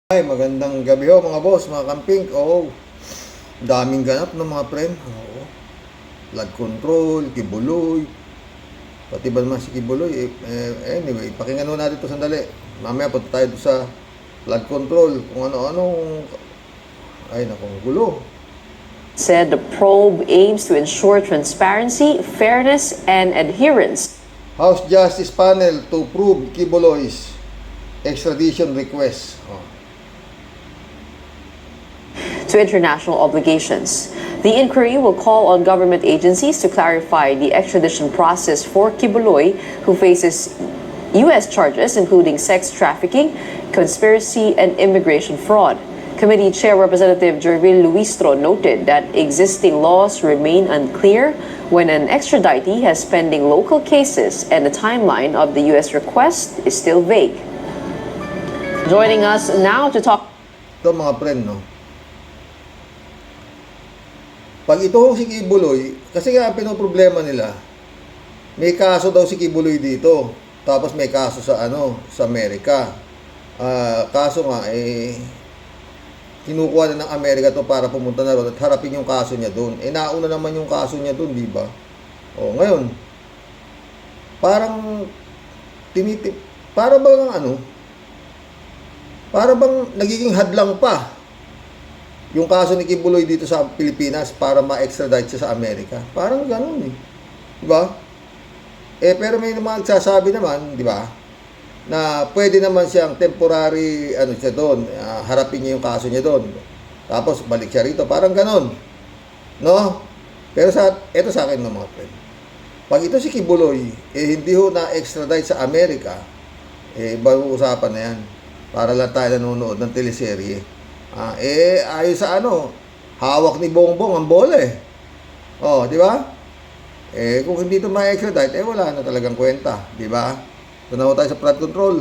Ay, magandang gabi ho mga boss, mga camping. Oo, daming ganap ng mga friend. Oo. Flood control, Kibuloy. Pati ba naman si Kibuloy? Anyway, pakinggan natin ito sandali. Mamaya punta tayo sa flood control. Kung ano-anong... Ay, nakong gulo. Said the probe aims to ensure transparency, fairness, and adherence House Justice Panel to prove Kibuloy's extradition request. to international obligations. The inquiry will call on government agencies to clarify the extradition process for Kibuloy, who faces U.S. charges including sex trafficking, conspiracy, and immigration fraud. Committee Chair Representative Jervil Luistro noted that existing laws remain unclear when an extraditee has pending local cases and the timeline of the U.S. request is still vague. Joining us now to talk... Ito mga friend, no? Pag ito si Kibuloy, kasi nga pinoproblema nila, may kaso daw si Kibuloy dito, tapos may kaso sa sa Amerika. Kaso nga, kinukuha na ng Amerika to para pumunta na ron at harapin yung kaso niya doon. Nauna naman yung kaso niya doon, di ba? Ngayon, parang para bang para bang nagiging hadlang pa yung kaso ni Kibuloy dito sa Pilipinas para ma-extradite siya sa Amerika. Parang ganoon di ba? Pero may mga nagsasabi naman, di ba, na pwede naman siyang temporary siya doon, harapin niya yung kaso niya doon. Tapos balik siya rito, parang ganoon. No? Pero ito sa akin mga friend. Pag ito si Kibuloy, hindi ho na-extradite sa Amerika, bago usapan na yan. Para lang tayo nanonood ng teleserye. Ayon sa hawak ni Bongbong ang bola di ba? Kung hindi ito ma-extradite, wala na talagang kwenta, di ba? Ito na tayo sa flood control.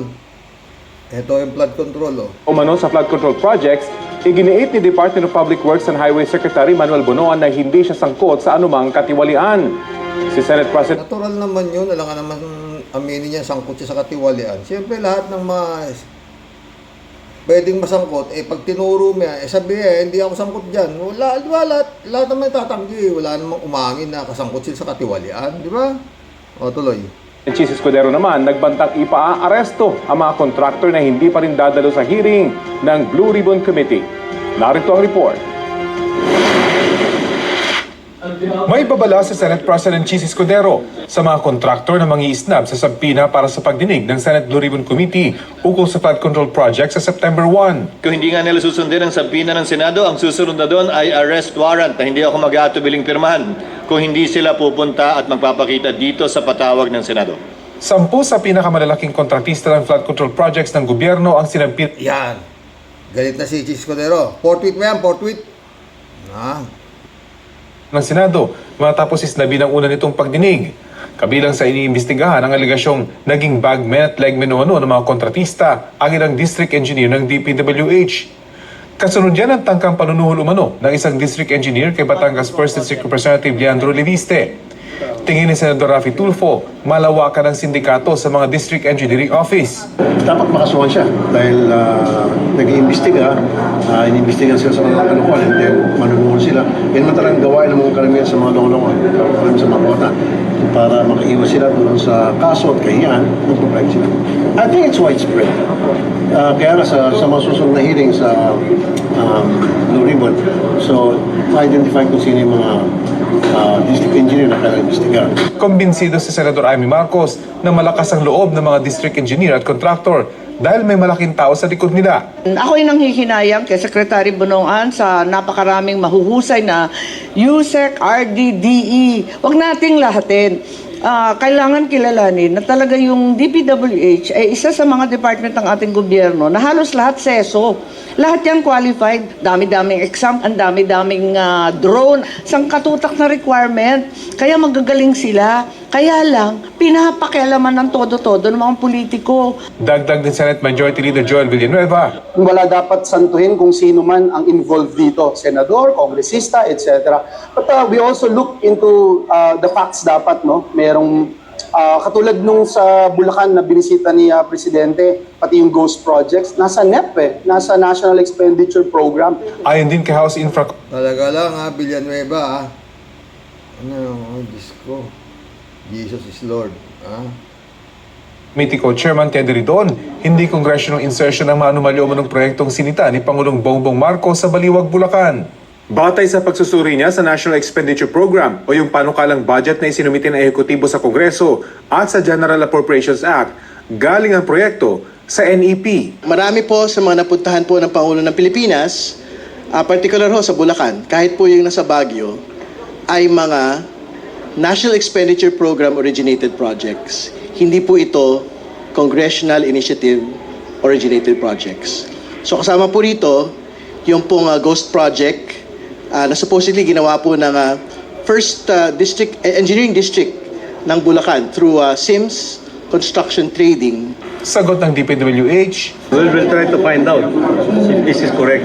Ito yung flood control, Umano sa flood control projects, iginiit ni Department of Public Works and Highway Secretary Manuel Bonoan na hindi siya sangkot sa anumang katiwalian. Si Senate President... Natural naman yun, alam naman aminin niya sangkot siya sa katiwalian. Siyempre lahat ng pwedeng masangkot, pag tinuro mo yan, sabi hindi ako sangkot dyan. Wala, di ba, lahat naman tatanggi. Wala namang umangin na kasangkot sila sa katiwalian, di ba? Tuloy. Chis Escudero naman, nagbantang ipaaresto ang mga kontraktor na hindi pa rin dadalo sa hearing ng Blue Ribbon Committee. Narito ang report. May babala si Senate President Chis Escudero sa mga kontraktor na mangi-isnab sa sabpina para sa pagdinig ng Senate Blue Ribbon Committee ukol sa flood control project sa September 1. Kung hindi nga nila susundin ang sabpina ng Senado, ang susunod na doon ay arrest warrant na hindi ako mag-aatubiling pirmahan kung hindi sila pupunta at magpapakita dito sa patawag ng Senado. 10 sa pinakamalalaking kontratista ng flood control projects ng gobyerno ang sinampil. Yan. Galit na si Chis Escudero. Forthwith mo yan, forthwith. Ng Senado matapos isnabi ng una nitong pagdinig. Kabilang sa iniimbestigahan ang aligasyong naging bagmen at legmen ng mga kontratista ang ilang district engineer ng DPWH. Kasunod yan ang tangkang panunuhol umano ng isang district engineer kay Batangas 1st District Representative Leandro Leviste. Tingin ni Senador Raffy Tulfo, malawakan ang sindikato sa mga district engineering office. Dapat makasuhan siya dahil nag-iimbestiga, iniimbestigan sila sa mga kalokohan, and then manunuhol sila. Yan naman talagang gawain ng mga karamihan sa mga longolongan, karamihan sa mga kota, para makaiwas sila doon sa kaso at kahiyan, mag-protect sila. I think it's widespread. Kaya nga sa mga susunod na hearing sa Blue Ribbon, so ma-identify kung sino yung mga district engineer na kailangan imbestigahan. Kumbinsido si Senador Amy Marcos na malakas ang loob ng mga district engineer at contractor dahil may malaking tao sa likod nila. Ako ay nanghihinayang kay Secretary Bonoan sa napakaraming mahuhusay na USEC, RDDE. Huwag nating lahatin. Kailangan kilalanin na talaga yung DPWH ay isa sa mga department ng ating gobyerno na halos lahat seso. Lahat yan qualified. Dami-daming exam, ang dami-daming drone. Sangkatutak na requirement. Kaya magagaling sila. Kaya lang, pinapakialaman ng todo-todo ng mga politiko. Dagdag din Senate Majority Leader Joel Villanueva. Wala dapat santuhin kung sino man ang involved dito, senador, kongresista, etc. But we also look into the facts dapat, no? Merong Katulad nung sa Bulacan na binisita ni Presidente, pati yung ghost projects, nasa NEP nasa National Expenditure Program. Ayon din kay House Infra Talaga lang ha, Villanueva ha. Ano, oh, Diyos ko. Jesus is Lord. Ha? Committee Co-Chairman Ted Ridon, hindi congressional insertion ang maanumalyo umanong proyektong sinita ni Pangulong Bongbong Marcos sa Baliwag, Bulacan. Batay sa pagsusuri niya sa National Expenditure Program o yung panukalang budget na isinumite ng ehekutibo sa Kongreso at sa General Appropriations Act, galing ang proyekto sa NEP. Marami po sa mga napuntahan po ng Pangulo ng Pilipinas, particular ho sa Bulacan, kahit po yung nasa Baguio, ay mga National Expenditure Program originated projects. Hindi po ito Congressional Initiative originated projects. So kasama po rito yung pong Ghost Project na supposedly ginawa po ng First Engineering District ng Bulacan through Sims Construction Trading. Sagot ng DPWH, Well, we'll try to find out if this is correct.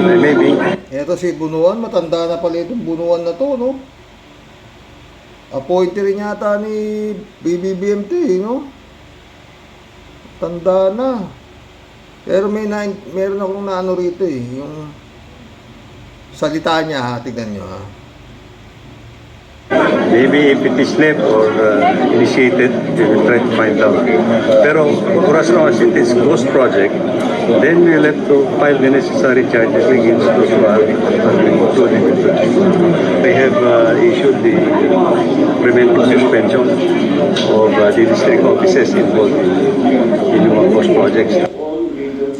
Maybe. Eto si Bunuan, matanda na pala itong Bunuan na to, no? Appointee rin yata ni BBBMT, no? Tanda na. Pero meron akong naano rito eh, yung salita niya ha, tignan nyo ha. Maybe if it is left or initiated, we will try to find out. Pero for as long as it is ghost project, then we'll have to file the necessary charges against those who are included. They have issued the preventive suspension of the district offices involved in yung ghost projects.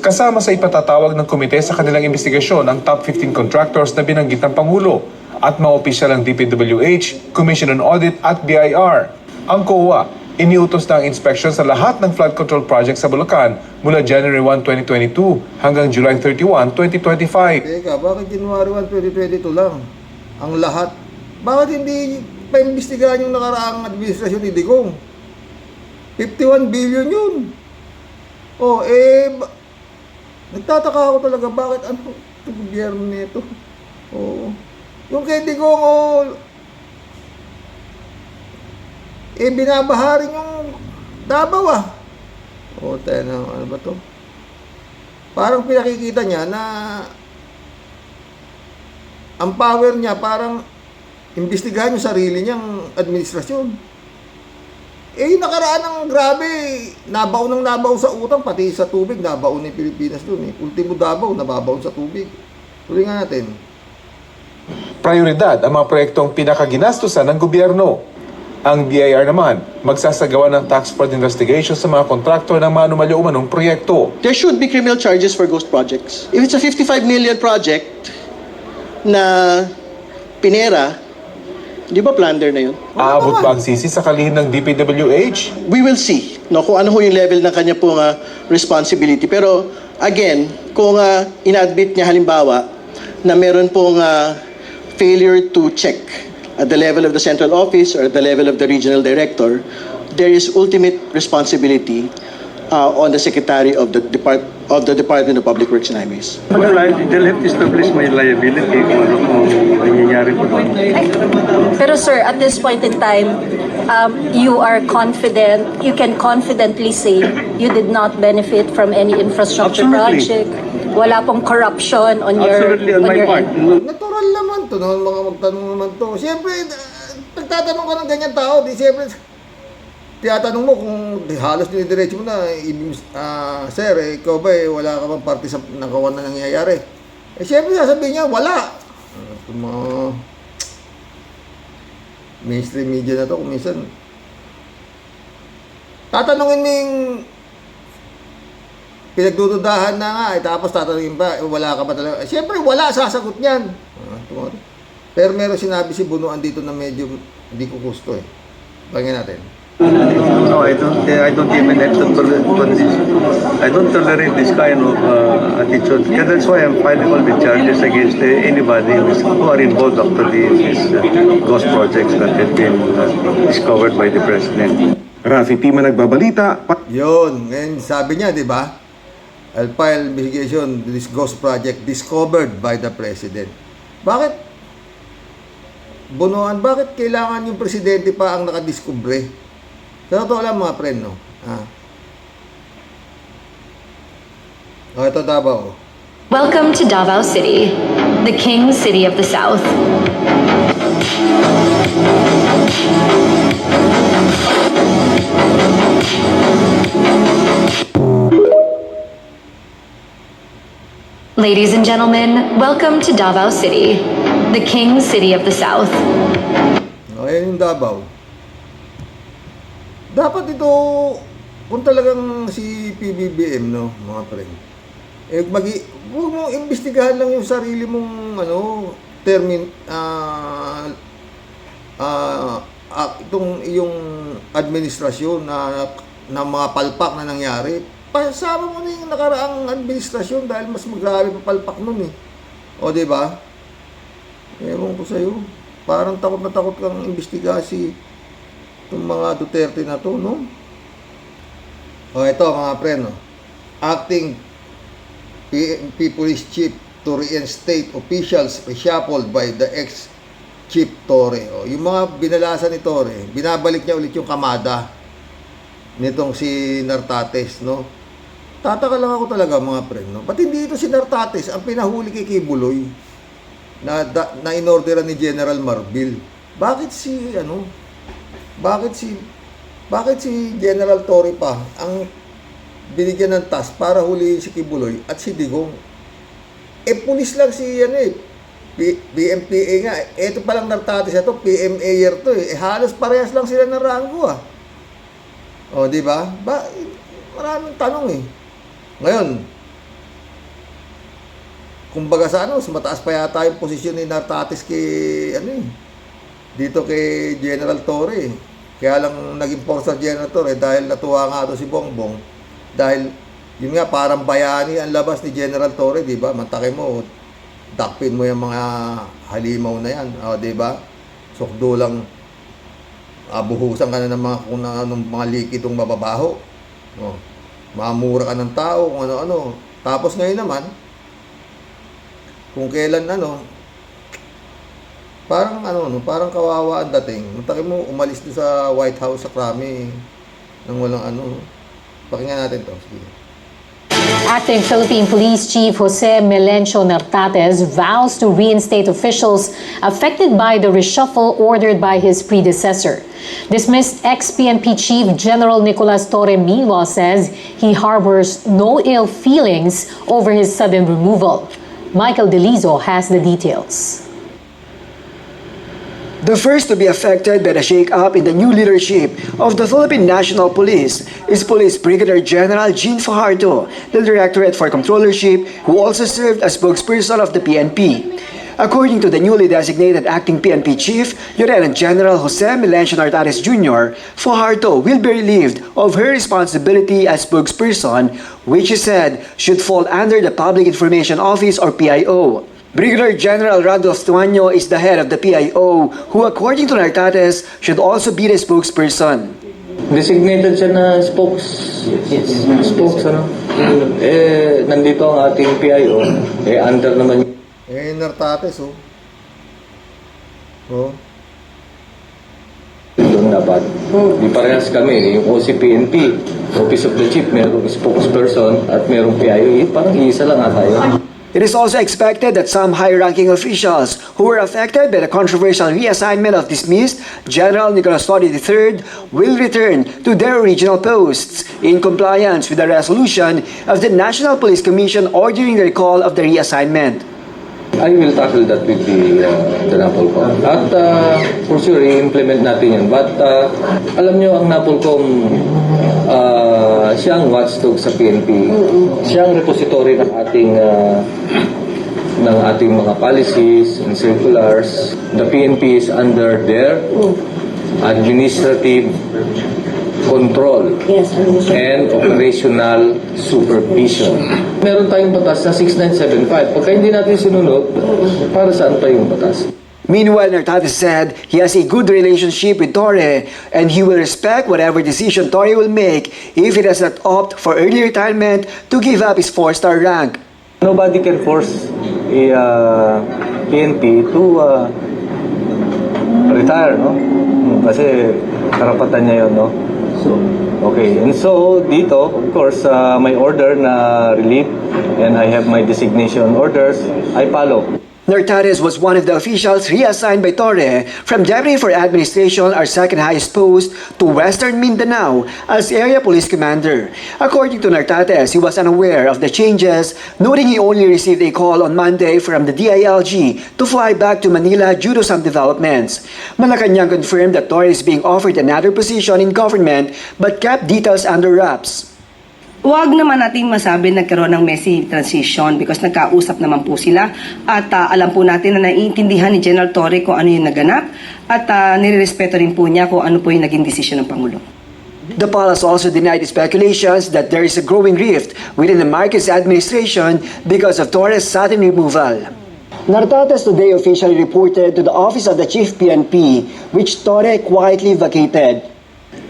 kasama sa ipatatawag ng komite sa kanilang investigasyon ang top 15 contractors na binanggit ng Pangulo at mga opisyal ng DPWH, Commission on Audit at BIR. Ang COA, iniutos na ang inspection sa lahat ng flood control projects sa Bulacan mula January 1, 2022 hanggang July 31, 2025. Teka, bakit January 1, 2022 lang? Ang lahat. Bakit hindi paimbestigahan yung nakaraang administrasyon ni Digong? 51 billion yun. Oh, nagtataka ako talaga bakit ano ito gobyerno nito. Oo. Yung kay Digong, binabaharin yung Davao ah. O, ano ba to? Parang pinakikita niya na ang power niya parang imbestigahan yung sarili niyang administrasyon. Yung nakaraan ng grabe, nabaw sa utang, pati sa tubig, nabaw ni Pilipinas doon. Ultimo Davao, nababaw sa tubig. Tuloy nga natin. Prioridad ang mga proyektong pinakaginastusan ng gobyerno. Ang BIR naman, magsasagawa ng tax fraud investigation sa mga kontraktor ng maanumalyo umanong proyekto. There should be criminal charges for ghost projects. If it's a 55 million project na pinera, di ba plunder na yun? Aabot ba ang sisi sa kalihim ng DPWH? We will see no, kung ano ho yung level ng kanya pong responsibility. Pero again, kung ina-admit niya halimbawa na meron pong failure to check at the level of the central office or at the level of the regional director, there is ultimate responsibility on the Secretary of the Department of Public Works and Highways. Well, they'll have to establish my liability kung ano kung nangyayari po doon. Pero sir, at this point in time, you are confident, you can confidently say you did not benefit from any infrastructure Absolutely. project. Wala pong corruption on your Absolutely on my part. Natural naman to, no? Mga magtanong naman to. Siyempre, pagtatanong ka ng ganyan tao, di siyempre, tinatanong mo kung halos dinidiretso mo na, sir, ikaw ba wala ka bang parte sa nakawan na nangyayari? Siyempre, sasabihin niya, wala. Itong mga mainstream media na to, kung minsan, tatanungin mo yung pinagdududahan na nga, tapos tatanungin pa, wala ka ba talaga? Siyempre, wala, sasagot niyan. Pero meron sinabi si Bunuan dito na medyo hindi ko gusto eh. Pakinggan natin. No, I don't even have to I don't tolerate this kind of attitude. That's why I'm filing all the charges against anybody who are involved after these ghost projects that have been discovered by the President. Rafi Tima nagbabalita. Yun, ngayon sabi niya, di ba? I'll file investigation this ghost project discovered by the President. Bakit? Bunuan, bakit kailangan yung presidente pa ang nakadiskubre? Sa totoo lang mga friend, no? Ito Davao. Welcome to Davao City, the King City of the South. Ladies and gentlemen, welcome to Davao City, the King City of the South. Ayan yung Davao. Dapat ito, kung talagang si PBBM, no, mga friend, huwag mo imbestigahan lang yung sarili mong, itong iyong administrasyon na mga palpak na nangyari. Pasama mo na yung nakaraang administrasyon dahil mas magrabe pa palpak nun eh. O, diba? Ewan ko sa'yo. Parang takot na takot kang imbestigasi itong mga Duterte na to, no? O, ito mga friend, no? Acting PNP Police Chief to reinstate officials reshuffled by the ex-Chief Torre. O, yung mga binalasan ni Torre, binabalik niya ulit yung kamada nitong si Nartates, no? Tataka lang ako talaga mga friend, no? Ba't hindi ito si Nartates ang pinahuli kay Kibuloy na inorderan ni General Marbil? Bakit si General Torre pa ang binigyan ng task para huliin si Kibuloy at si Digong? Pulis lang si PMPA nga. Ito palang Nartates ito, PMAyer to eh. Halos parehas lang sila ng rango ah. O, di ba? Maraming tanong eh. Ngayon, kumbaga sa mas mataas pa yata yung posisyon ni Nartates dito kay General Torre. Kaya lang naging force General Torre dahil natuwa nga si Bongbong. Dahil, yun nga, parang bayani ang labas ni General Torre, di ba? Mantake mo, dakpin mo yung mga halimaw na yan, o, di ba? Sukdo lang, buhusan ka na ng mga, kung anong mga likitong mababaho. O, mamura ka ng tao, kung ano-ano. Tapos ngayon naman, kung kailan parang parang kawawa ang dating. Mantake mo, umalis din sa White House sa krami nang walang Pakinggan natin to. Sige. Acting Philippine Police Chief Jose Melencio Nartates vows to reinstate officials affected by the reshuffle ordered by his predecessor. Dismissed ex-PNP Chief General Nicolas Torre meanwhile says he harbors no ill feelings over his sudden removal. Michael Delizo has the details. The first to be affected by the shake-up in the new leadership of the Philippine National Police is Police Brigadier General Jean Fajardo, the Directorate for Controllership, who also served as spokesperson of the PNP. According to the newly designated acting PNP Chief, Lieutenant General Jose Melencio Nartates Jr., Fajardo will be relieved of her responsibility as spokesperson, which he said should fall under the Public Information Office or PIO. Brigadier General Randolph Tuaño is the head of the PIO, who according to Nartates should also be the spokesperson. Designated siya na spokes, nandito ang ating PIO, under naman Nartates, doon dapat. Di parehas kami, yung OCPNP, Office of the Chief, merong spokesperson at merong PIO, parang isa lang tayo. It is also expected that some high-ranking officials who were affected by the controversial reassignment of dismissed General Nicolas Torre III will return to their original posts in compliance with the resolution of the National Police Commission ordering the recall of the reassignment. I will tackle that with the NAPOLCOM. At for sure, i-implement natin yan. But alam nyo, ang NAPOLCOM, siyang watchdog sa PNP. Siyang repository ng ating mga policies and circulars. The PNP is under their administrative control and operational supervision. Meron tayong batas na 6975. Pagka hindi natin sinunod, para saan pa yung batas? Meanwhile, Nartates said he has a good relationship with Torre and he will respect whatever decision Torre will make if he does not opt for early retirement to give up his 4-star rank. Nobody can force a PNP to retire, no? Kasi karapatan niya yun, no? So, okay. And so, dito, of course, may order na relief and I have my designation orders. I follow. Nartates was one of the officials reassigned by Torre from Deputy for Administration, our second highest post, to Western Mindanao as Area Police Commander. According to Nartates, he was unaware of the changes, noting he only received a call on Monday from the DILG to fly back to Manila due to some developments. Malacanang confirmed that Torre is being offered another position in government but kept details under wraps. Huwag naman natin masabi nagkaroon ng messy transition because nagkausap naman po sila at alam po natin na naiintindihan ni General Torre kung ano yung naganap at nirerespeto rin po niya kung ano po yung naging desisyon ng Pangulo. The palace also denied the speculations that there is a growing rift within the Marcos administration because of Torres' sudden removal. Nartates today officially reported to the office of the Chief PNP, which Torre quietly vacated.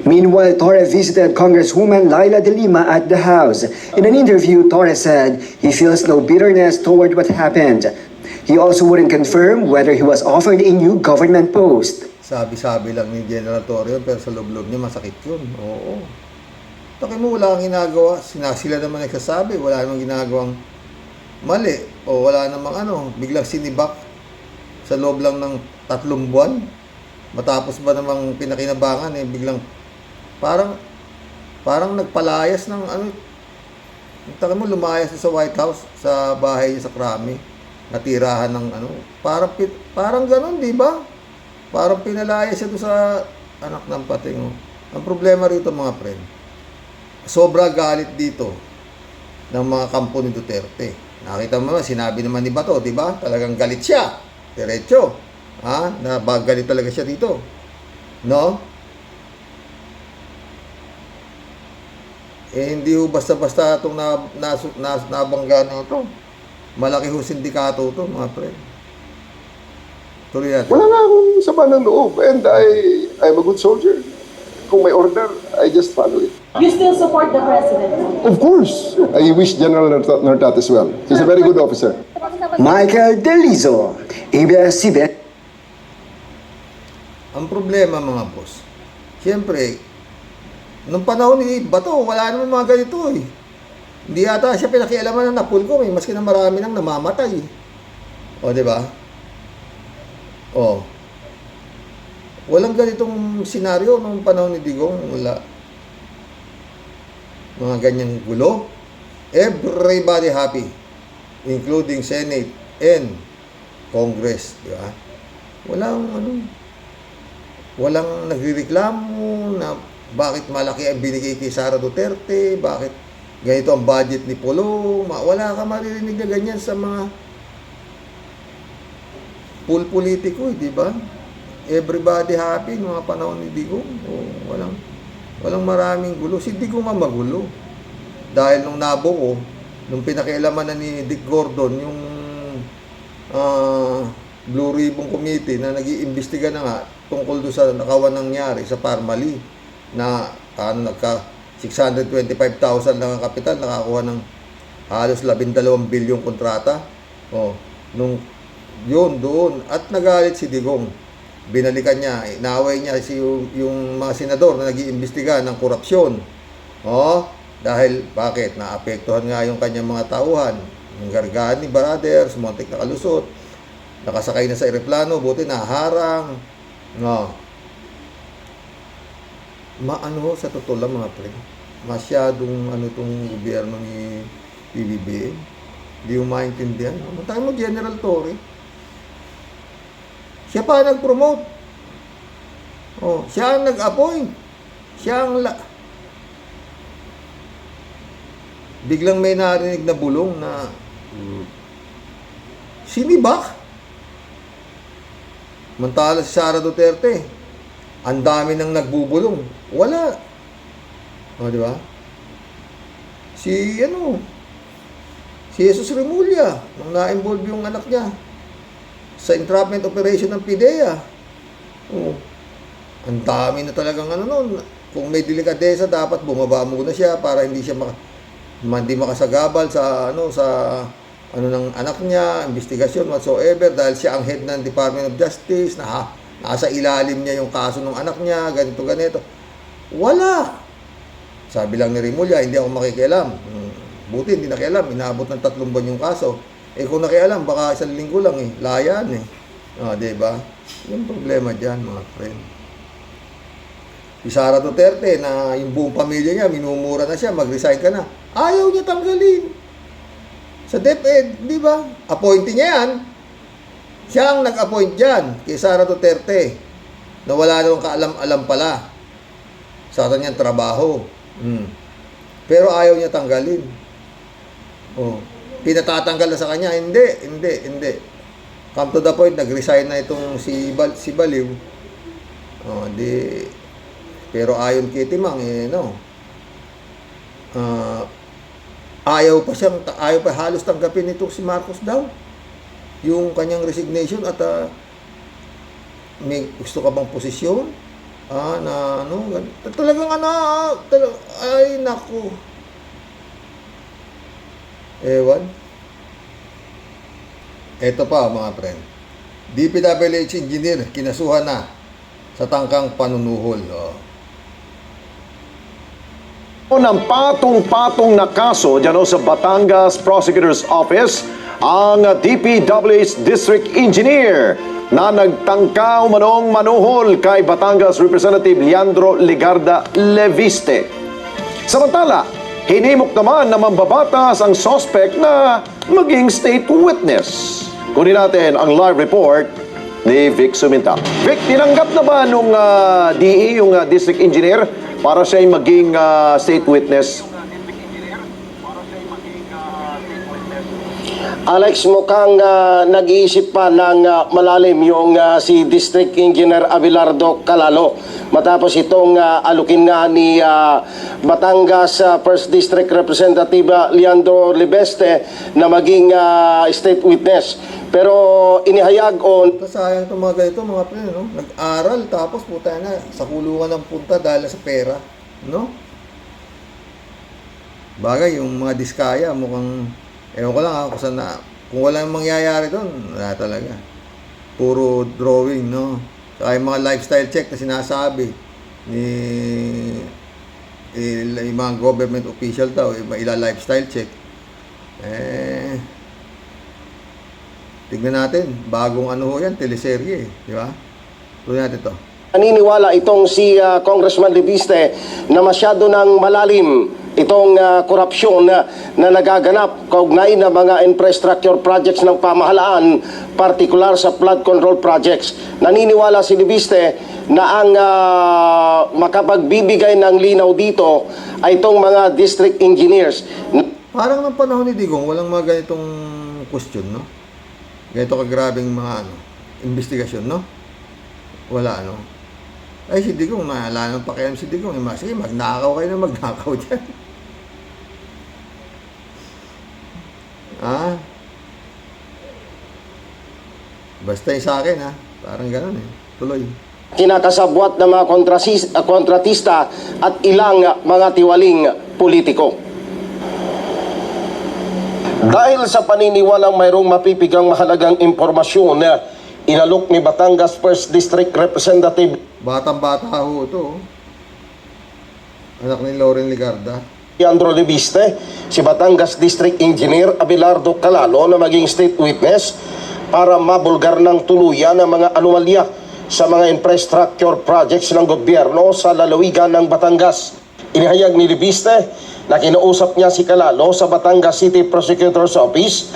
Meanwhile, Torre visited Congresswoman Laila de Lima at the house. In an interview, Torre said he feels no bitterness toward what happened. He also wouldn't confirm whether he was offered a new government post. Sabi-sabi lang ni General Torre yun, pero sa loob-loob niya masakit yun. Oo. Taki mo, wala kang ginagawa. Sila naman nagsasabi, wala namang ginagawang mali. O wala namang biglang sinibak sa loob lang ng 3 buwan. Matapos ba namang pinakinabangan, biglang parang nagpalayas ng Taka mo, lumayas sa White House, sa bahay niya sa Krami, natirahan ng parang ganun, di ba? Parang pinalayas siya doon sa anak ng pating. Ang problema rito, mga friend, sobra galit dito ng mga kampo ni Duterte. Nakita mo naman, sinabi naman ni Bato, di ba? Talagang galit siya. Diretso. Galit talaga siya dito. No? Hindi ho basta-basta itong nabangga na ito. Malaki ho sindikato ito, mga pre. Tuloy natin. Wala nga akong sama ng loob. And I'm a good soldier. Kung may order, I just follow it. You still support the president? Of course. I wish General Nartates well. He's a very good officer. Michael Delizo, ABS-CBN. Ang problema, mga boss, siyempre, nung panahon ni Bato, wala naman mga ganito eh. Hindi yata siya pinakialaman ng Napolcom eh, maski na marami nang namamatay. O, di ba? O. Walang ganitong senaryo nung panahon ni Digong. Wala. Mga ganyang gulo. Everybody happy. Including Senate and Congress. Di ba? Walang nagrereklamo na bakit malaki ang binigay kay Sara Duterte, bakit ganito ang budget ni Polo. Wala ka maririnig na ganyan sa mga politiko, di ba? Everybody happy mga panahon ni Digong. Walang maraming gulo. Si Digong ang magulo. Dahil nung nabuo, nung pinakialaman na ni Dick Gordon, yung Blue Ribbon Committee na nag-iimbestiga na nga tungkol doon sa nakawan nangyari sa Parmali na nagka 625,000 lang ang kapital, nakakuha ng halos 12 bilyong kontrata. Nung yun doon, at nagalit si Digong. Binalikan niya, inaway niya yung mga senador na nag-iimbestiga ng korupsyon. Dahil bakit? Naapektuhan nga yung kanyang mga tauhan. Yung Gargani Brothers, muntik na kalusot. Nakasakay na sa eroplano, buti naharang. Sa totoo lang, mga pre, masyadong itong gobyerno ni PBBM. Hindi mo maintindihan. Tayo mo, General Torre. Siya pa nag-promote. Siya ang nag-appoint. Siya ang biglang may narinig na bulong na sinibak. Mantala si Sara Duterte, ang dami nang nagbubulong. Wala. Di ba? Si Jesus Remulla, nung na-involve yung anak niya sa entrapment operation ng PIDEA. Ang dami na talagang noon. Kung may delikadesa, dapat bumaba muna siya para hindi siya hindi makasagabal sa ng anak niya, investigasyon whatsoever, dahil siya ang head ng Department of Justice, nasa ilalim niya yung kaso ng anak niya, ganito. Wala. Sabi lang ni Rimulya, hindi ako makikialam. Buti, hindi nakialam. Inaabot ng 3 buwan yung kaso. Kung nakialam, baka 1 linggo lang Layaan diba? Yung problema dyan, mga friend. Si Sara Duterte, na yung buong pamilya niya, minumura na siya, mag-resign ka na. Ayaw niya tanggalin. Sa DepEd, di ba? Appointee niya yan. Siya ang nag-appoint dyan kay Sara Duterte, na wala namang kaalam-alam pala sa kanyang trabaho. Pero ayaw niya tanggalin. Pinatatanggal na sa kanya. Hindi. Come to the point, nag-resign na itong si Baliw. Pero ayon kay Timang, ayaw pa halos tanggapin itong si Marcos daw. Yung kanyang resignation at may gusto ka bang posisyon? Talagang ay naku. Ewan. Ito pa mga friend. DPWH engineer kinasuhan na sa tangkang panunuhol. Ng patong-patong na kaso dyan sa Batangas Prosecutor's Office ang DPWH District Engineer na nagtangka umanong manuhol kay Batangas Representative Leandro Legarda Leviste. Samantala, hinimok naman na mambabatas ang suspect na maging state witness. Kunin natin ang live report ni Vic Suminta. Vic, tinanggap na ba nung DE, yung District Engineer, para siya maging state witness? Alex, mukhang nag-iisip pa ng malalim yung si District Engineer Abelardo Calalo. Matapos itong alukin nga ni Batangas 1st District Representative Leandro Leviste na maging state witness. Pero inihayag Sayang itong mga ganito, mga friend, no? Nag-aral, tapos puta na, sa kulungan ng punta dahil sa pera, no? Bagay, yung mga diskaya, mukhang, ewan ko lang kung saan na, kung walang mangyayari doon, wala talaga. Puro drawing, no? Saka yung mga lifestyle check na sinasabi ni yung mga government official daw, yung lifestyle check. Tignan natin, bagong yan, teleserye, di ba? Tuloy natin to. Naniniwala itong si Congressman Leviste na masyado ng malalim itong korupsyon na nagaganap kaugnay ng mga infrastructure projects ng pamahalaan, partikular sa flood control projects. Naniniwala si Leviste na ang makapagbibigay ng linaw dito ay itong mga district engineers. Parang ng panahon ni Digong, walang mga ganitong question, no? Ganito kagrabing mga investigasyon, no? Wala, no? Ay, si Digong, wala nang pakialam si Digong. Sige, magnakaw kayo na magnakaw dyan. Basta yung sa akin, parang gano'n tuloy. Kinakasabwat ng mga kontratista at ilang mga tiwaling politiko. Dahil sa paniniwalang mayroong mapipigang mahalagang impormasyon na inalok ni Batangas 1st District Representative Batang-bata ho ito. Anak ni Lauren Legarda. Leandro Leviste, si Batangas District Engineer Abelardo Calalo na maging state witness para mabulgar ng tuluyan ang mga anomalya sa mga infrastructure projects ng gobyerno sa lalawigan ng Batangas. Inihayag ni Leviste na kinausap niya si Calalo sa Batangas City Prosecutor's Office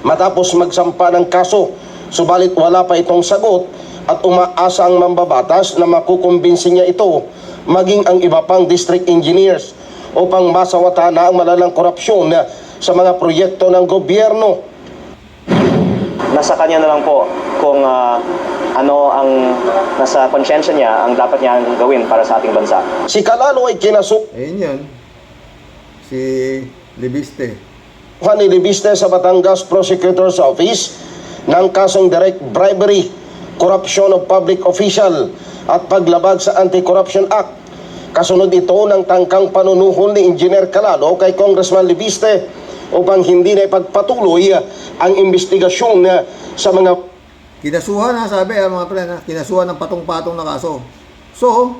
matapos magsampa ng kaso. Subalit wala pa itong sagot at umaasa ang mambabatas na makukumbinsi niya ito maging ang iba pang district engineers upang masawata na ang malalang korupsyon sa mga proyekto ng gobyerno. Nasa kanya na lang po kung ano ang nasa konsyensya niya ang dapat niya gawin para sa ating bansa. Si Calalo ay kinasuk. Ayun yan. Si Leviste. Juan Leviste sa Batangas Prosecutor's Office ng kasong direct bribery, corruption of public official at paglabag sa Anti-Corruption Act. Kasunod ito ng tangkang panunuhol ni Engineer Calalo kay Congressman Leviste upang hindi na ipagpatuloy ang investigasyon sa mga kinasuhan sabi mga friend, kinasuhan ng patong-patong na kaso. So,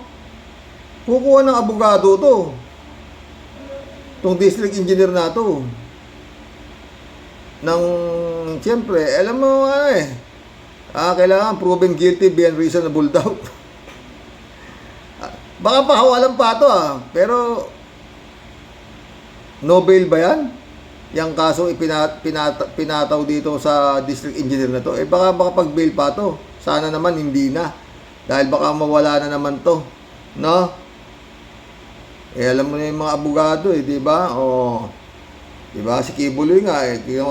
kukuha ng abogado to. Itong district engineer na to. Siyempre, alam mo kailangan proven guilty beyond reasonable doubt. Baka pahawalan pa to pero no bail ba yan? Yang kaso pinataw dito sa district engineer na to. Baka pag-bail pa to. Sana naman hindi na. Dahil baka mawala na naman to. No? Alam mo na yung mga abogado di ba? Di ba? Si Kibuloy nga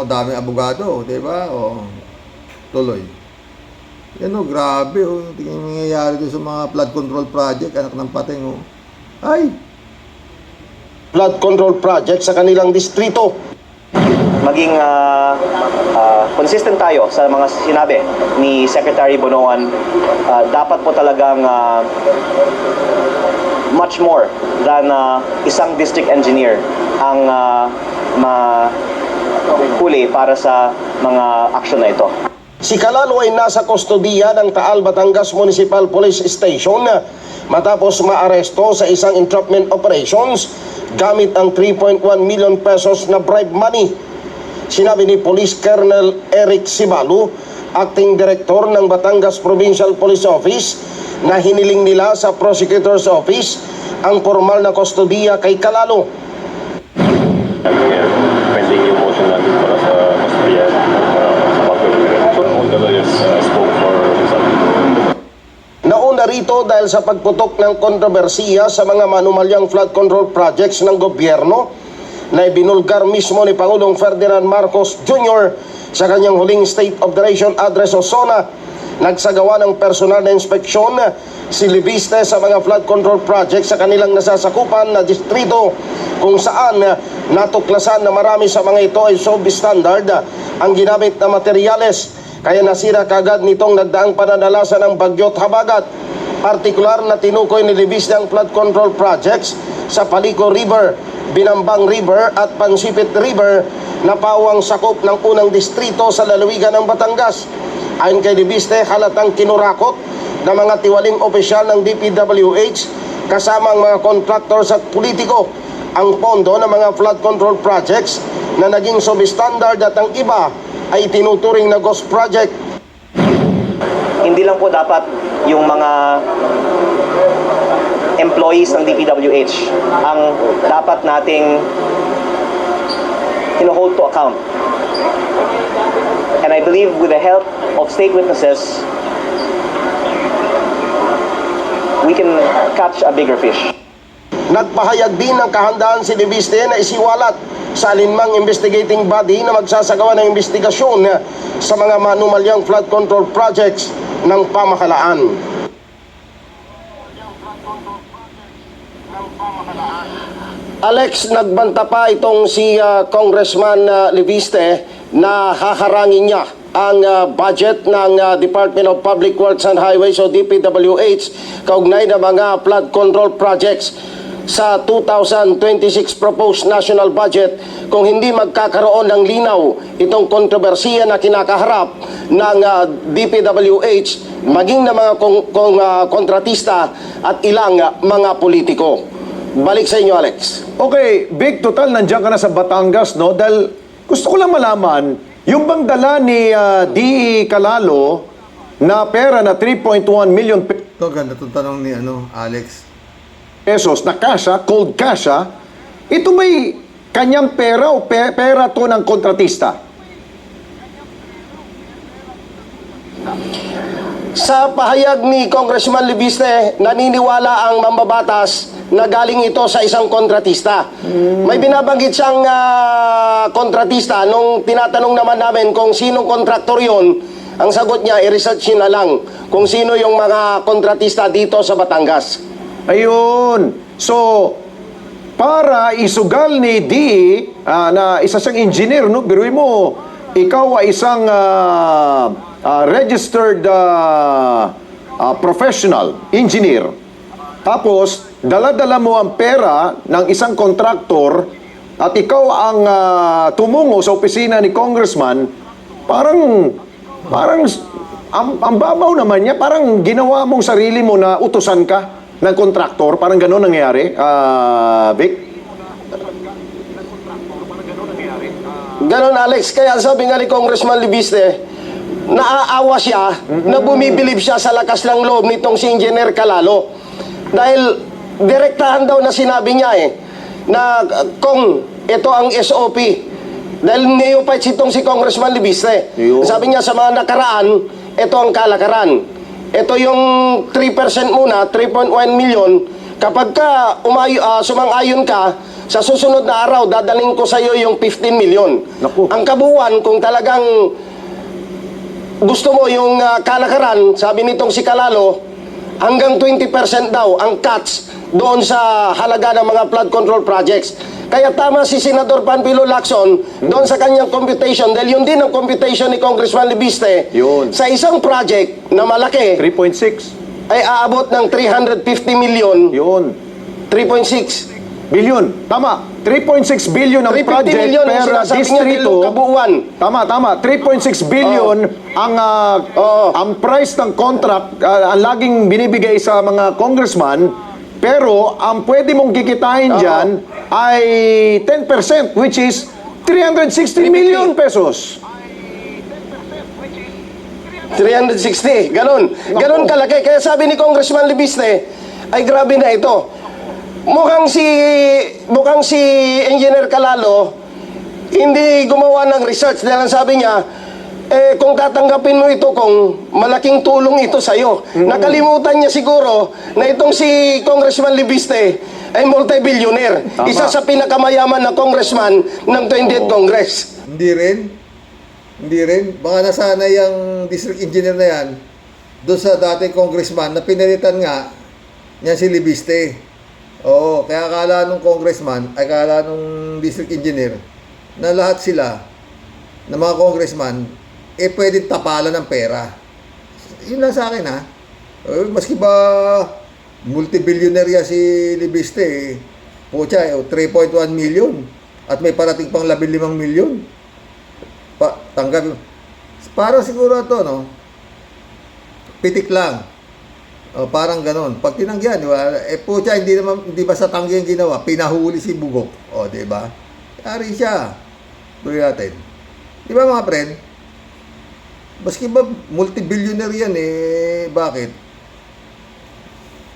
daming abogado, di ba? Tuloy. Yan grabe tingnan yung nangyayari doon sa mga flood control project, anak ng pating Ay! Flood control project sa kanilang distrito. Maging consistent tayo sa mga sinabi ni Secretary Bonoan. Dapat po talagang much more than isang district engineer ang mahuli para sa mga aksyon na ito. Si Calalo ay nasa kustodiya ng Taal Batangas Municipal Police Station matapos maaresto sa isang entrapment operations gamit ang 3.1 million pesos na bribe money. Sinabi ni Police Colonel Eric Sibalu, Acting Director ng Batangas Provincial Police Office, na hiniling nila sa Prosecutor's Office ang formal na kustodiya kay Calalo. Pending yung motion natin para sa kustodiya sa pagpapagod. So, all the lawyers spoke for Nauna rito dahil sa pagputok ng kontrobersiya sa mga manumalyang flood control projects ng gobyerno na ibinulgar mismo ni Pangulong Ferdinand Marcos Jr. sa kanyang huling State of the Nation Address o SONA. Nagsagawa ng personal na inspeksyon si Libiste sa mga flood control projects sa kanilang nasasakupan na distrito, kung saan natuklasan na marami sa mga ito ay substandard ang ginamit na materyales. Kaya nasira kagad nitong nagdaang pananalasa ng Bagyot Habagat. Partikular na tinukoy ni Libiste ang flood control projects sa Palico River, Binambang River at Pansipit River na pawang sakop ng unang distrito sa lalawigan ng Batangas. Ayon kay Libiste, halatang kinurakot ng mga tiwaling opisyal ng DPWH kasama ang mga contractors at politiko ang pondo ng mga flood control projects na naging substandard at ang iba ay tinuturing na ghost project. Hindi lang po dapat yung mga employees ng DPWH ang dapat nating hold to account. And I believe with the help of state witnesses, we can catch a bigger fish. Nagpahayag din ng kahandaan si Libiste na isiwalat sa alinmang investigating body na magsasagawa ng investigasyon sa mga manumalyang flood control projects ng pamahalaan. Alex, nagbanta pa itong si Congressman Libiste na haharangin niya ang budget ng Department of Public Works and Highways o DPWH kaugnay ng mga flood control projects sa 2026 proposed national budget kung hindi magkakaroon ng linaw itong kontrobersiya na kinakaharap ng DPWH maging na mga kontratista at ilang mga politiko. Balik sa inyo, Alex. Okay, Vic, total nandiyan ka na sa Batangas, no? Dahil gusto ko lang malaman, yung bang dala ni D.E. Calalo na pera na 3.1 million Ito, ganda itong tanong ni Alex. pesos na kasha, cold kasha, ito may kanyang pera o pera to ng kontratista? Sa pahayag ni Congressman Libiste, naniniwala ang mambabatas na galing ito sa isang kontratista. May binabanggit siyang kontratista. Nung tinatanong naman namin kung sinong kontraktor yun, ang sagot niya, i-research niya na lang kung sino yung mga kontratista dito sa Batangas. Ayun. So, para isugal ni D.E. na isa siyang engineer, no? Biruin mo, ikaw ay isang registered professional engineer. Tapos, dala-dala mo ang pera ng isang kontraktor at ikaw ang tumungo sa opisina ni Congressman, parang ang babaw naman niya, parang ginawa mong sarili mo na utusan ka ng kontraktor, parang gano'n nangyayari, Vic? Ganon, Alex. Kaya sabi nga ni Congressman Libiste, naaawa siya na bumibilib siya sa lakas ng loob nitong si Engineer Calalo. Dahil direktahan daw na sinabi niya na kung ito ang SOP. Dahil neophytes itong si Congressman Libiste. Sabi niya sa mga nakaraan, ito ang kalakaran. Ito yung 3% muna, 3.1 million. Kapag ka sumang-ayon ka, sa susunod na araw, dadaling ko sa iyo yung 15 million. Ang kabuuan, kung talagang gusto mo yung kalakaran, sabi nitong si Calalo, hanggang 20% daw ang cuts doon sa halaga ng mga flood control projects. Kaya tama si Senador Panfilo Lacson doon sa kanyang computation, dahil yun din ang computation ni Congressman Libiste. Sa isang project na malaki, 3.6 ay aabot ng 350 million. 3.6 billion. Tama. 3.6 billion ang 350 project million per yung sinasabi niya, distrito. kabuuan. Tama. 3.6 billion ang price ng contract, ang laging binibigay sa mga congressman, pero ang pwede mong kikitain dyan ay 10%, which is 360 million pesos. 360, ganon kalaki. Kaya sabi ni Congressman Libiste, ay grabe na ito. Mukhang si Engineer Calalo hindi gumawa ng research, dahil ang sabi niya, kung tatanggapin mo ito, kung malaking tulong ito sa'yo. Nakalimutan niya siguro na itong si Congressman Libiste ay multi-billionaire. Isa sa pinakamayaman na congressman ng 20th Congress. Hindi rin. Baka nasanay yung district engineer na yan doon sa dating congressman na pinalitan nga niya si Libiste. Oo, kaya akala nung congressman, ay akala nung district engineer, na lahat sila, na mga congressman, pwedeng tapalan ng pera. Yun lang sa akin, ha? Maski ba multi-billionaire yan si Libiste, pucha, 3.1 million, at may parating pang 15 million. Tanggap. Parang siguro ito, no? Pitik lang. Parang ganon. Pag tinanggihan, di ba? Pucha, hindi ba sa tanggi ang ginawa? Pinahuli si Bugok. Di ba? Yari siya. Tuloy natin. Di ba mga friend? Baski ba multi-billionaire yan bakit?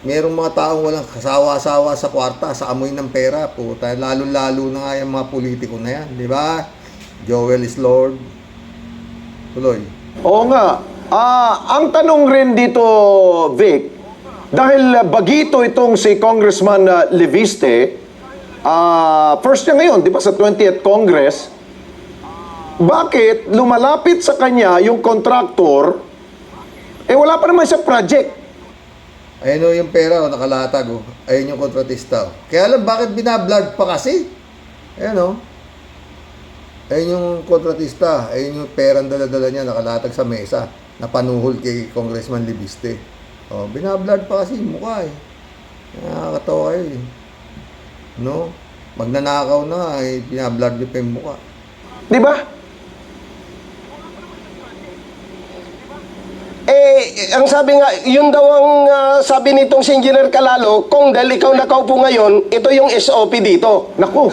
Merong mga taong walang kasawa-sawa sa kwarta, sa amoy ng pera. Puta, lalo-lalo na nga yung mga politiko na yan. Di ba? Joel is Lord. Tuloy. Oo nga. Ang tanong rin dito, Vic, dahil bagito itong si Congressman Libiste, first niya ngayon, di ba, sa 20th Congress, bakit lumalapit sa kanya yung contractor, wala pa naman siya project? Ayun yung pera, nakalatag. Ayun yung kontratista. Kaya alam, bakit binablurred pa kasi? Ayun ayun yung kontratista. Ayun yung perang dala-dala niya, nakalatag sa mesa, na panuhol kay Congressman Libiste. Binablurred pa kasi yung mukha Nakakatawa kayo No? Magnanakaw na binablurred niyo pa yung mukha. Di ba? Ang sabi nga, yun daw ang sabi nitong si Engineer Calalo, kung dahil ikaw nakaupo ngayon, ito yung SOP dito. Naku!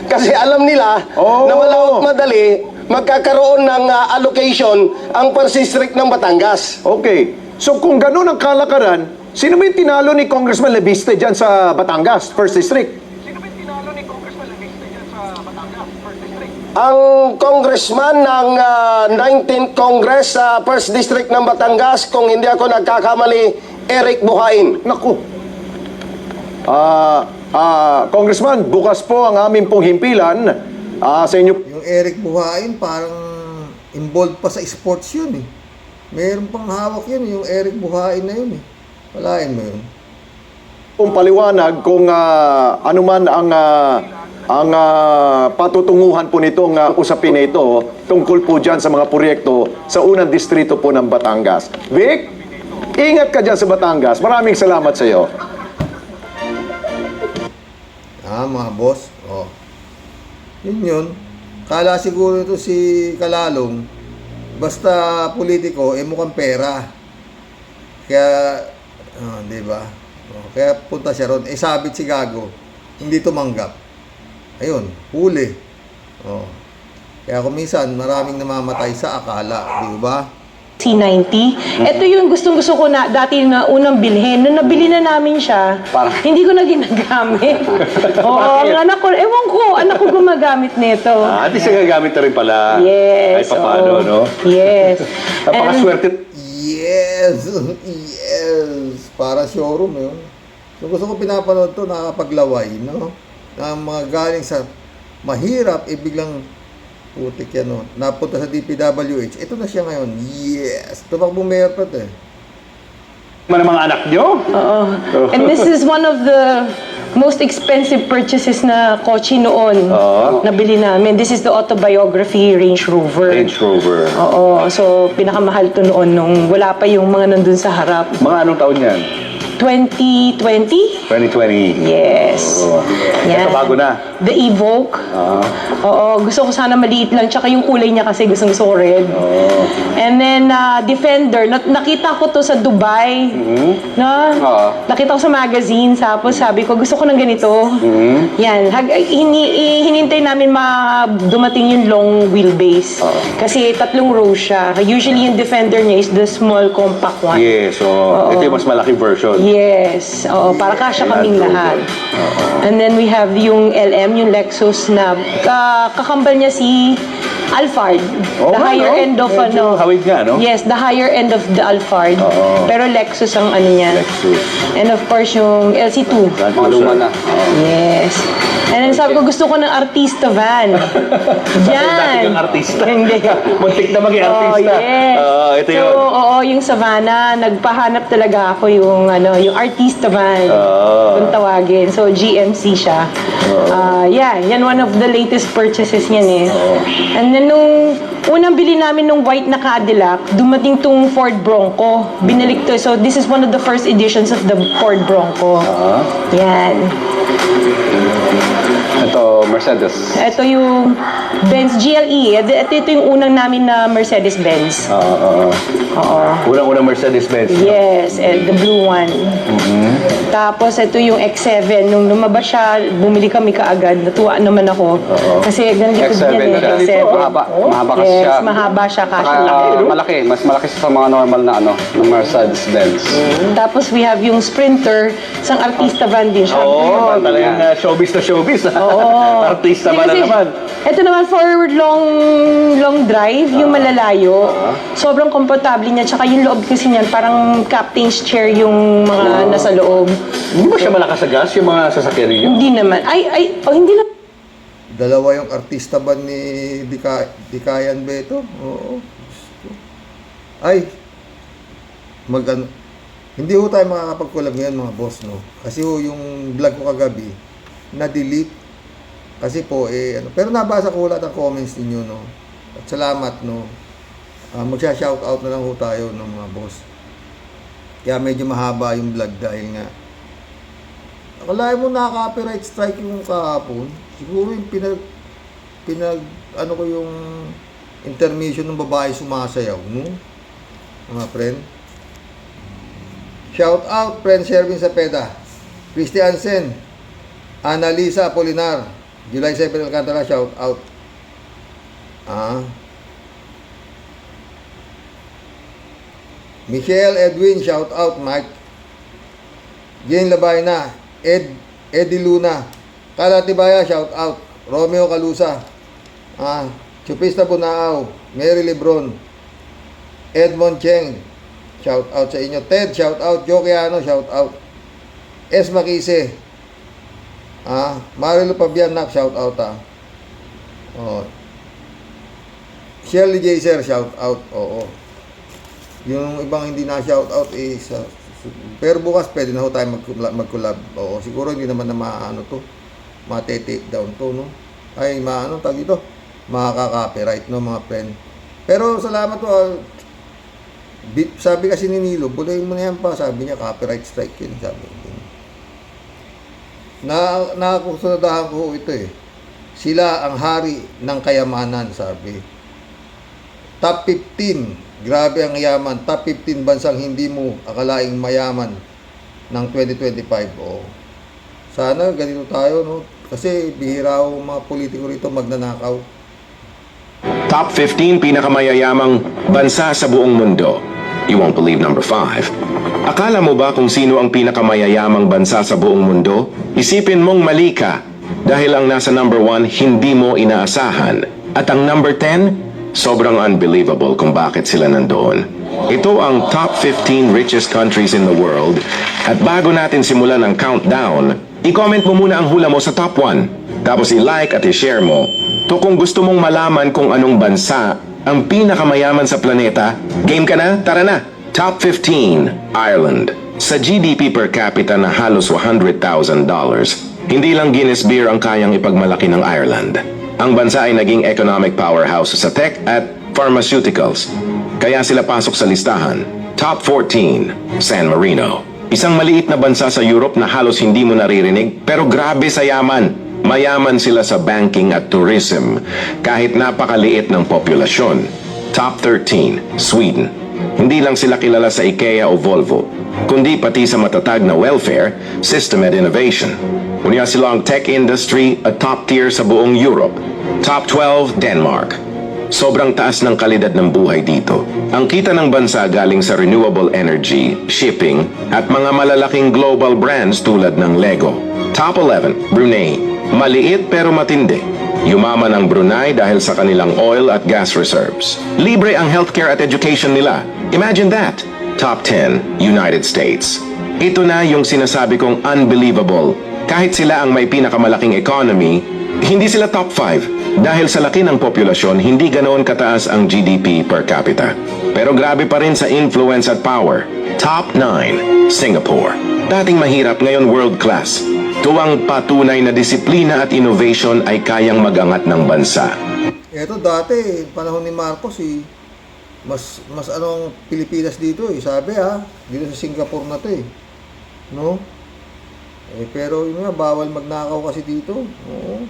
Kasi alam nila na malaot madali, magkakaroon ng allocation ang first district ng Batangas. Okay. So kung ganun ang kalakaran, sino ba yung tinalo ni Congressman Libiste dyan sa Batangas, First District? Ang congressman ng 19th Congress sa First District ng Batangas, kung hindi ako nagkakamali, Eric Buhain. Naku. Congressman, bukas po ang aming pong himpilan sa inyo. Yung Eric Buhain, parang involved pa sa sports yun Meron pang hawak yun, yung Eric Buhain na yun Walain mo yun. Kung paliwanag kung ano man ang patutunguhan po nitong usapin na ito tungkol po dyan sa mga proyekto sa unang distrito po ng Batangas. Vic, ingat ka dyan sa Batangas. Maraming salamat sa iyo. Mga boss. Yun. Kala siguro ito si Kalalong, basta politiko, mukhang pera. Kaya, di ba? Kaya punta siya ron. Sabit si Gago, hindi tumanggap. Ayun, huli. Kaya kung minsan, maraming namamatay sa akala, di ba? C90. Ito yung gustong-gusto ko na dati na unang bilhin. Nung nabili na namin siya, hindi ko na ginagamit. Oo, ang anak ko, ewan ko, anak ko gumagamit nito. At least gagamit na rin pala. Yes. Ay, paano, oo. no? Yes. Napakaswerte. Yes! Yes! Para showroom yun. So gusto ko pinapanood to, nakakapaglaway, no? Na mga galing sa mahirap, biglang putik yan, no? Napunta sa DPWH. Ito na siya ngayon. Yes! Tumakbong mayor pa ito eh. Mga anak nyo? Oo. And this is one of the most expensive purchases na kotse noon. Nabili namin. This is the autobiography Range Rover. Range Rover. Oo. So, pinakamahal to noon nung wala pa yung mga nandun sa harap. Mga anong taon yan? 2020? 2020. Yes. Ito bago na. The Evoque. Oo, gusto ko sana maliit lang. Tsaka yung kulay niya kasi gusto ko red. And then, Defender. Nakita ko to sa Dubai. No? Nakita ko sa magazine. Tapos sabi ko, gusto ko ng ganito. Yan. Hinintay namin dumating yung long wheelbase. Kasi 3 rows siya. Usually yung Defender niya is the small compact one. Yes, so ito yung mas malaking version. Yes. Oo, para kasya kaming lahat. And then we have yung LM, yung Lexus na kakambal niya si Alphard. The higher end of Medyo hawig nga, no? Yes, the higher end of the Alphard. Pero Lexus ang ano niya. Lexus. And of course yung LC2. Luma na. Yes. And then sabi ko, gusto ko ng artista van. Yan. Dati kang artista. Hindi. Muntik na maging artista. Yes. Ito So, yun. oo, yung Savannah, nagpahanap talaga ako yung yung artista van. Kung tawagin. So, GMC siya. Yan one of the latest purchases niyan eh. And then nung unang bili namin nung white na Cadillac, dumating tong Ford Bronco. Binalik to. So, this is one of the first editions of the Ford Bronco. Yan. Ito, Mercedes. Ito yung Benz GLE. Ito yung unang namin na Mercedes-Benz. Oo. Unang-unang Mercedes-Benz. Yes, the blue one. Tapos ito yung X7. Nung lumabas siya, bumili kami kaagad. Natuwa naman ako. Kasi ganito X7 yan eh. X7. Mahaba kasi Yes, siya. mahaba siya. Kasya Saka, laki. malaki. Mas malaki siya sa mga normal na ng Mercedes-Benz. Tapos we have yung Sprinter. Isang artista van din siya. Talagang showbiz na showbiz. Artista ba na Kasi naman? Ito naman for long drive, yung malalayo. Sobrang komportable niya. Tsaka yung loob kasi niyan, parang captain's chair yung mga nasa loob. Hindi ba siya malakas sa gas, yung mga sasakyan niyo? Hindi naman. Hindi na. Dalawa yung artista ba ni Dikayan Beto? Oo. Ay, hindi ho tayo makakapag-collab ngayon mga boss, no? Kasi ho, yung vlog ko kagabi, na-delete. Kasi po, pero nabasa ko lahat ng comments ninyo, no? At salamat, no? Magsha-shoutout na lang ho tayo, no, mga boss. Kaya medyo mahaba yung vlog dahil nga. Akalain mo copyright strike yung kahapon. Siguro yung ko yung intermission ng babae sumasayaw, no? Mga friend. Shout out, friend Sherwin Sapeda, Christy Ansen, Annalisa Apolinar, July 7 Alcantara, shout out. Michelle Edwin, shout out. Mike Jane Labayna, Eddie Luna, Kala Tibaya, shout out. Romeo Calusa, Chupista Bunao, Mary Lebron, Edmond Cheng, shout out sa inyo. Ted, shout out. Jokiano, shout out. S. Makise, Marilo Pabianak, shout out. Shirley Jaser, shout out. Oo. Yung ibang hindi na shout out is pero bukas pwede na ho tayo mag-collab. Oo, siguro hindi naman na ma-take down to, no? Ay, tag ito, makaka-copyright, no, mga friend. Pero salamat po. Sabi kasi ni Nilo, bulayin mo na yan pa. Sabi niya, copyright strike yun. Sabi niya. Nakakusunadahan ko ito eh. Sila ang hari ng kayamanan, sabi. Top 15. Grabe ang yaman. Top 15 bansang hindi mo akalaing mayaman ng 2025. Oh. Sana ganito tayo, no? Kasi bihira ang mga politiko rito magnanakaw. Top 15 pinakamayayamang bansa sa buong mundo. You won't believe number 5. Akala mo ba kung sino ang pinakamayayamang bansa sa buong mundo? Isipin mong mali ka dahil ang nasa number 1 hindi mo inaasahan. At ang number 10, sobrang unbelievable kung bakit sila nandoon. Ito ang top 15 richest countries in the world. At bago natin simulan ang countdown, i-comment mo muna ang hula mo sa top 1. Tapos i-like at i-share mo. To kung gusto mong malaman kung anong bansa ang pinakamayaman sa planeta, game ka na? Tara na! Top 15, Ireland. Sa GDP per capita na halos $100,000, hindi lang Guinness beer ang kayang ipagmalaki ng Ireland. Ang bansa ay naging economic powerhouse sa tech at pharmaceuticals. Kaya sila pasok sa listahan. Top 14, San Marino. Isang maliit na bansa sa Europe na halos hindi mo naririnig, pero grabe sa yaman. Mayaman sila sa banking at tourism, kahit napakaliit ng populasyon. Top 13, Sweden. Hindi lang sila kilala sa IKEA o Volvo, kundi pati sa matatag na welfare, system at innovation. Unya sila ang tech industry at top tier sa buong Europe. Top 12, Denmark. Sobrang taas ng kalidad ng buhay dito. Ang kita ng bansa galing sa renewable energy, shipping, at mga malalaking global brands tulad ng Lego. Top 11, Brunei. Maliit pero matindi. Yumaman ang Brunei dahil sa kanilang oil at gas reserves. Libre ang healthcare at education nila. Imagine that. Top 10, United States. Ito na yung sinasabi kong unbelievable. Kahit sila ang may pinakamalaking economy, hindi sila top 5. Dahil sa laki ng populasyon, hindi ganoon kataas ang GDP per capita. Pero grabe pa rin sa influence at power. Top 9, Singapore. Dating mahirap, ngayon world class. Tuwang patunay na disiplina at innovation ay kayang magangat ng bansa. Ito dati, panahon ni Marcos, mas ano ang Pilipinas dito sabi dito sa Singapore na to no? Pero yun nga, bawal magnakaw kasi dito. Oo.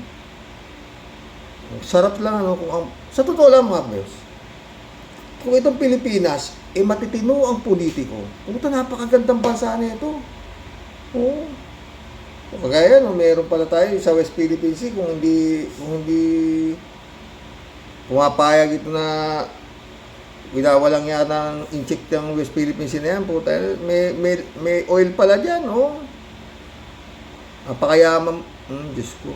Sarap lang sa totoo lang mga boss. Kung itong Pilipinas, matitino ang politiko. Pumunta, napakagandang bansa na ito. Oo. Kagaya meron pala tayo sa West Philippine Sea kung hindi pumapayag ito na winawalang yata ng inject ng West Philippine Sea na yan, puta, may oil pala dyan, napakayaman, Diyos ko.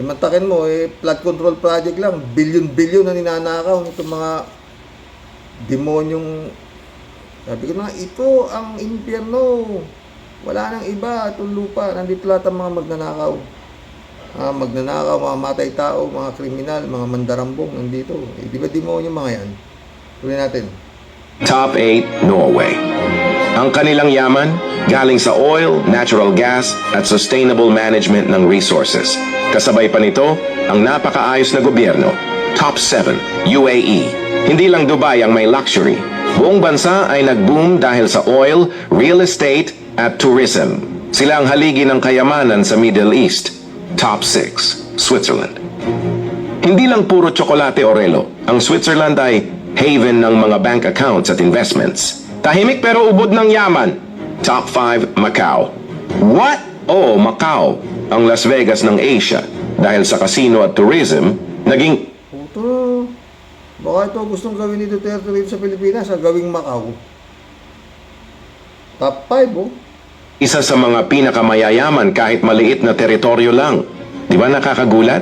Mantakin mo, flood control project lang, billion na ninanakaw nitong mga demonyong, sabi ko na, ito ang impyerno. Wala nang iba, itong lupa. Nandito lahat ang mga magnanakaw. Mga matay tao, mga kriminal, mga mandarambong nandito. Di ba demonyo mga yan? Tuloy natin. Top 8, Norway. Ang kanilang yaman, galing sa oil, natural gas, at sustainable management ng resources. Kasabay pa nito, ang napakaayos na gobyerno. Top 7, UAE. Hindi lang Dubai ang may luxury. Buong bansa ay nag-boom dahil sa oil, real estate, at tourism. Sila ang haligi ng kayamanan sa Middle East. Top 6, Switzerland. Hindi lang puro tsokolate o relo. Ang Switzerland ay haven ng mga bank accounts at investments. Tahimik pero ubod ng yaman. Top 5, Macau. What? Oo, Macau. Ang Las Vegas ng Asia. Dahil sa casino at tourism, naging... Puto, baka ito gustong gawin ni Duterte rito sa Pilipinas, gawing Macau. Top 5, Isa sa mga pinakamayayaman kahit maliit na teritoryo lang. Di ba nakakagulat?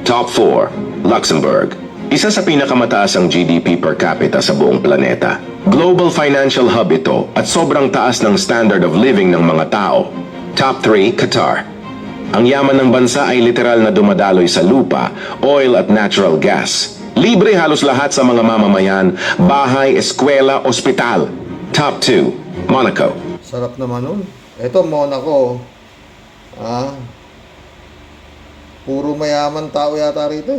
Top 4, Luxembourg. Isa sa pinakamataas ang GDP per capita sa buong planeta. Global financial hub ito at sobrang taas ng standard of living ng mga tao. Top 3, Qatar. Ang yaman ng bansa ay literal na dumadaloy sa lupa, oil at natural gas. Libre halos lahat sa mga mamamayan, bahay, eskwela, ospital. Top 2, Monaco. Sarap naman nun. Ito, Monaco. Puro mayaman tao yata rito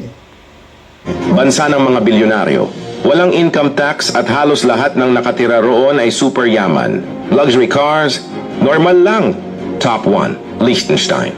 Bansa ng mga bilyonaryo. Walang income tax at halos lahat ng nakatira roon ay super yaman. Luxury cars, normal lang. Top 1, Liechtenstein.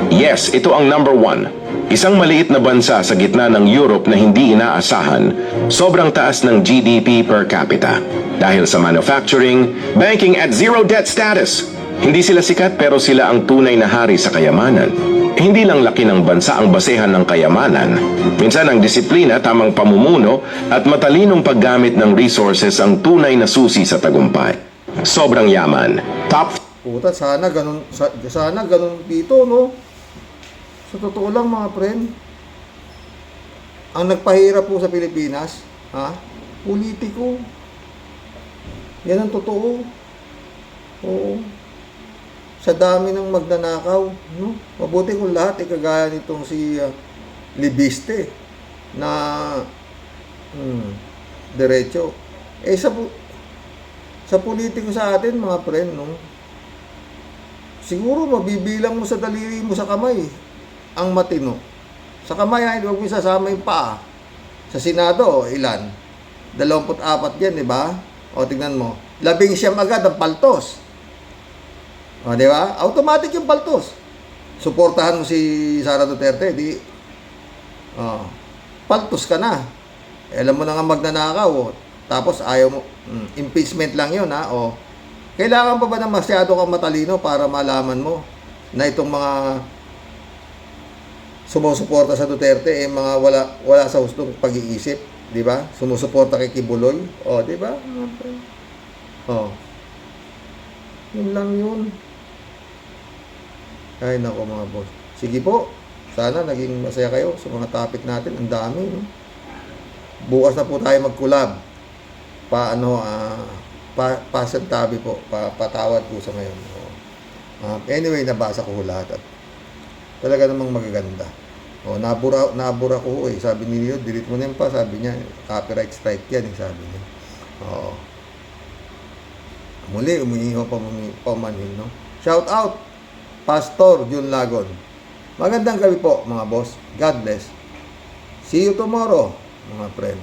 Yes, ito ang number 1. Isang maliit na bansa sa gitna ng Europe na hindi inaasahan, sobrang taas ng GDP per capita. Dahil sa manufacturing, banking at zero debt status. Hindi sila sikat pero sila ang tunay na hari sa kayamanan. Hindi lang laki ng bansa ang basehan ng kayamanan. Minsan ang disiplina, tamang pamumuno at matalinong paggamit ng resources ang tunay na susi sa tagumpay. Sobrang yaman. Top Puta, sana ganun dito, no? Sa totoo lang, mga friend, ang nagpahirap po sa Pilipinas, politiko. Yan ang totoo. Oo. Sa dami ng magnanakaw, no? Mabuti kung lahat kagaya nitong si Libiste na diretso. Sa politiko sa atin, mga friend, no? Siguro mabibilang mo sa daliri mo sa kamay ang matino. Sa kamay, huwag mo isasama yung paa. Sa Senado, ilan? 24 yan, di ba? O, tingnan mo. 19 agad ang paltos. O, di ba? Automatic yung paltos. Suportahan mo si Sara Duterte, di? O, paltos ka na. Alam mo na nga magnanakaw, o. Tapos ayaw mo, impeachment lang yun, ha? O, kailangan pa ba na masyado kang matalino para malaman mo na itong mga sumusuporta sa Duterte mga wala sa hustong pag-iisip, di ba? Sumusuporta kay Kibuloy, di ba? Yun lang yun. Ay nako mga boss. Sige po. Sana naging masaya kayo sa mga topic natin. Ang dami, no? Bukas na po tayo mag-collab. Pasantabi po, patawad po sa ngayon. Anyway, nabasa ko lahat at talaga namang magaganda. Nabura ko eh. Sabi niyo, delete mo na yan pa. Sabi niya, copyright strike yan, sabi niya. Muli, umiiho pa manhin, no? Shout out, Pastor Jun Lagon. Magandang gabi po, mga boss. God bless. See you tomorrow, mga friend.